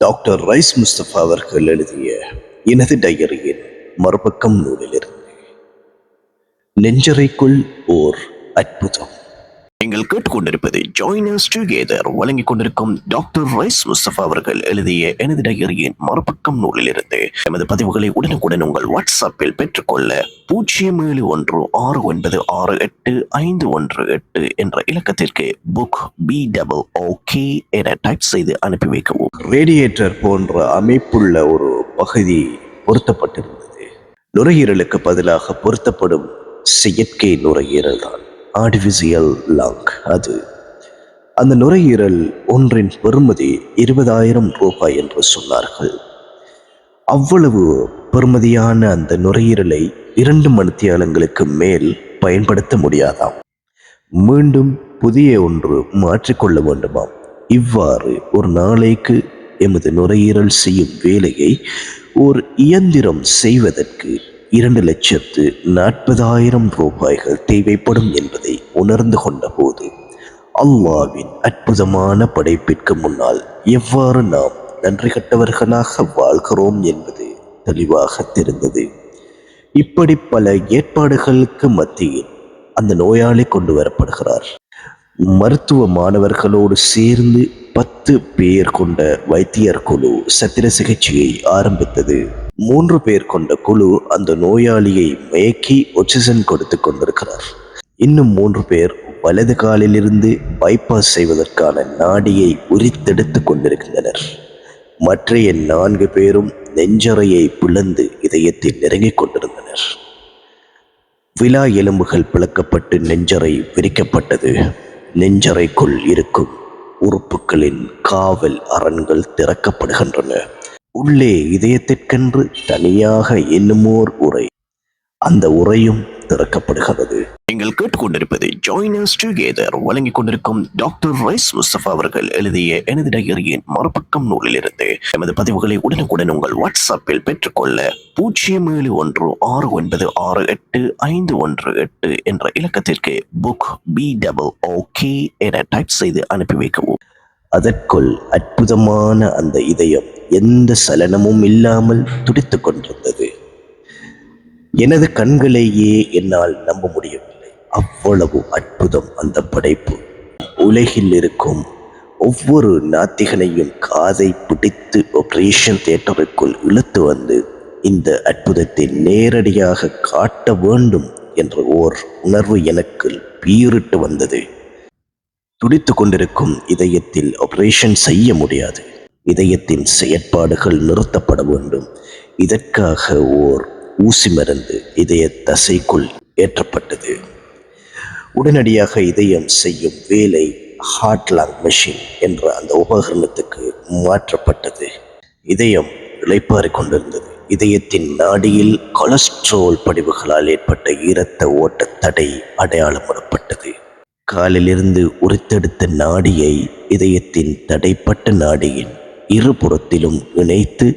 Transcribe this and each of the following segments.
Doctor rice Mustafa அவர்கள் எழுதிய எனது டயரியின் மறுபக்கம் நூலிலிருந்து நெஞ்சறைக்குள் ஓர் அற்புதம். நீங்கள் கேட்டுக்கொண்டிருப்பது ஜாயினர்ஸ் டுகெதர் வழங்கிக் கொண்டிருக்கும் டாக்டர் ரைஸ் முஸ்தபா அவர்கள் எழுதிய எனது டயரியின் மறுபக்கம் நூலிலிருந்து. எமது பதிவுகளை உடனுக்குடன் உங்கள் வாட்ஸ்அப்பில் பெற்றுக்கொள்ள 0713696851 என்ற இலக்கத்திற்கு புக் BOOK என டைப் செய்து அனுப்பி வைக்கவும். ரேடியேட்டர் போன்ற அமைப்புள்ள ஒரு பகுதி பொருத்தப்பட்டிருந்தது. நுரையீரலுக்கு பதிலாக பொருத்தப்படும் செயற்கை நுரையீரல் தான் ஆர்டிபிஷியல் லங். அந்த நுரையீரல் ஒன்றின் பெறுமதி 20,000 ரூபாய் என்று சொன்னார்கள். அவ்வளவு பெறுமதியான அந்த நுரையீரலை 2 மணித்தியாலங்களுக்கு மேல் பயன்படுத்த முடியாதாம். மீண்டும் புதிய ஒன்று மாற்றிக்கொள்ள வேண்டுமாம். இவ்வாறு ஒரு நாளைக்கு எமது நுரையீரல் செய்யும் வேலையை ஒரு இயந்திரம் செய்வதற்கு 2,40,000 ரூபாய்கள் தேவைப்படும் என்பதை உணர்ந்து கொண்ட போது அல்லாஹ்வின் அற்புதமான படைப்பிற்கு முன்னால் எவ்வாறு நாம் நன்றி கட்டவர்களாக வாழ்கிறோம் என்பது தெளிவாக தெரிந்தது. இப்படி பல ஏற்பாடுகளுக்கு மத்தியில் அந்த நோயாளி கொண்டு வரப்படுகிறார். மருத்துவ மாணவர்களோடு சேர்ந்து 10 பேர் கொண்ட வைத்தியர் குழு சத்திர சிகிச்சையை ஆரம்பித்தது. 3 பேர் கொண்ட குழு அந்த நோயாளியை மயக்கி ஆக்சிஜன் கொடுத்து கொண்டிருக்கிறார். இன்னும் 3 பேர் வலது காலிலிருந்து பைபாஸ் செய்வதற்கான நாடியை உரித்தெடுத்து கொண்டிருக்கின்றனர். மற்றைய 4 பேரும் நெஞ்சறையை பிளந்து இதயத்தில் நெருங்கிக் கொண்டிருந்தனர். விலா எலும்புகள் பிளக்கப்பட்டு நெஞ்சறை விரிக்கப்பட்டது. நெஞ்சறைக்குள் இருக்கும் உறுப்புகளின் காவல் அரண்கள் திறக்கப்படுகின்றன. உள்ளே இதயத்திற்கென்று தனியாக இன்னுமோர் உரை, அந்த உரையும் திறக்கப்படுகிறது. நீங்கள் கேட்டுக்கொண்டிருப்பது ஜாயினர்ஸ் டுகெதர் வழங்கிக் கொண்டிருக்கும் டாக்டர் ரைஸ் முஸ்தபா அவர்கள் எழுதிய எனது டயரியின் மறுபக்கம் நூலிலிருந்து. எமது பதிவுகளை உடனுக்குடன் உங்கள் வாட்ஸ்அப்பில் பெற்றுக்கொள்ள 0713696851 என்ற இலக்கத்திற்கு புக் BOOK என டைப் செய்து அனுப்பி வைக்கவும். அதற்குள் அற்புதமான அந்த இதயம் எந்த சலனமும் இல்லாமல் துடித்துக் கொண்டிருந்தது. எனது கண்களையே என்னால் நம்ப முடியவில்லை. அவ்வளவு அற்புதம் அந்த படைப்பு. உலகில் இருக்கும் ஒவ்வொரு நாத்திகனையும் காதை பிடித்து ஆபரேஷன் தியேட்டருக்குள் இழுத்து வந்து இந்த அற்புதத்தை நேரடியாக காட்ட வேண்டும் என்ற ஓர் உணர்வு எனக்கு பீறிட்டு வந்தது. துடித்து கொண்டிருக்கும் இதயத்தில் ஆபரேஷன் செய்ய முடியாது. இதயத்தின் செயற்பாடுகள் நிறுத்தப்பட வேண்டும். இதற்காக ஓர் ஊசி மருந்து இதய தசைக்குள் ஏற்றப்பட்டது. உடனடியாக இதயம் செய்யும் வேலை ஹார்ட் லங் மெஷின் என்ற அந்த உபகரணத்துக்கு மாற்றப்பட்டது. இதயம் இளைப்பாறிக் கொண்டிருந்தது. இதயத்தின் நாடியில் கொலஸ்ட்ரால் படிவுகளால் ஏற்பட்ட இரத்த ஓட்ட தடை அடையாளமிடப்பட்டது. காலிலிருந்து உரித்தெடுத்த நாடியை இதயத்தின் தடைப்பட்ட நாடியின் இருபுறத்திலும் இணைத்து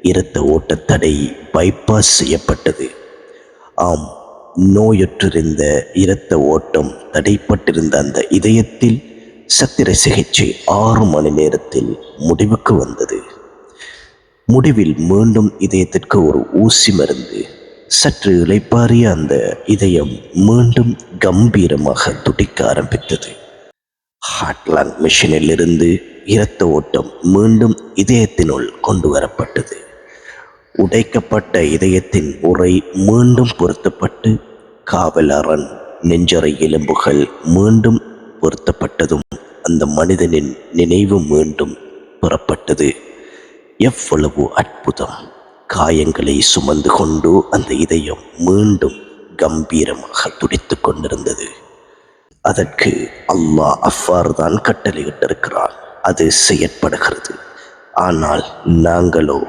இரத்த ஓட்ட தடை பைபாஸ் செய்யப்பட்டது. ஆம், நோயுற்றிருந்த இரத்த ஓட்டம் தடைப்பட்டிருந்த அந்த இதயத்தில் சத்திர சிகிச்சை 6 மணி நேரத்தில் முடிவுக்கு வந்தது. முடிவில் மீண்டும் இதயத்திற்கு ஒரு ஊசி மருந்து. சற்று இளைப்பாறிய அந்த இதயம் மீண்டும் கம்பீரமாக துடிக்க ஆரம்பித்தது. ஹார்ட் லங் மெஷினில் இருந்து இரத்த ஓட்டம் மீண்டும் இதயத்தினுள் கொண்டு வரப்பட்டது. உடைக்கப்பட்ட இதயத்தின் உறை மீண்டும் பொருத்தப்பட்டு காவல் அரண் நெஞ்சறை எலும்புகள் மீண்டும் பொருத்தப்பட்டதும் அந்த மனிதனின் நினைவு மீண்டும் பெறப்பட்டது. எவ்வளவு அற்புதம்! காயங்களை சுமந்து கொண்டு அந்த இதயம் மீண்டும் கம்பீரமாக துடித்துக் கொண்டிருந்தது. அதற்கு அல்லாஹ் அவ்வாறு தான் கட்டளையிட்டிருக்கிறான். அது செயற்படுகிறது. ஆனால் நாங்களோ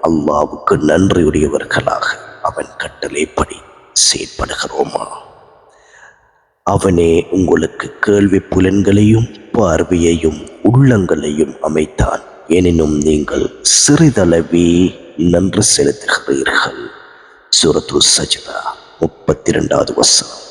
அல்லாஹ்வுக்கு நன்றியுடையவர்களாக அவன் கட்டளைப்படி செயற்படுகிறோமா? அவனே உங்களுக்கு கேள்வி புலன்களையும் பார்வையையும் உள்ளங்களையும் அமைத்தான். எனினும் நீங்கள் சிறிதளவே நன்றி செலுத்துகிறீர்கள். சூரத்து சஜ்தா 32வது வசனம்.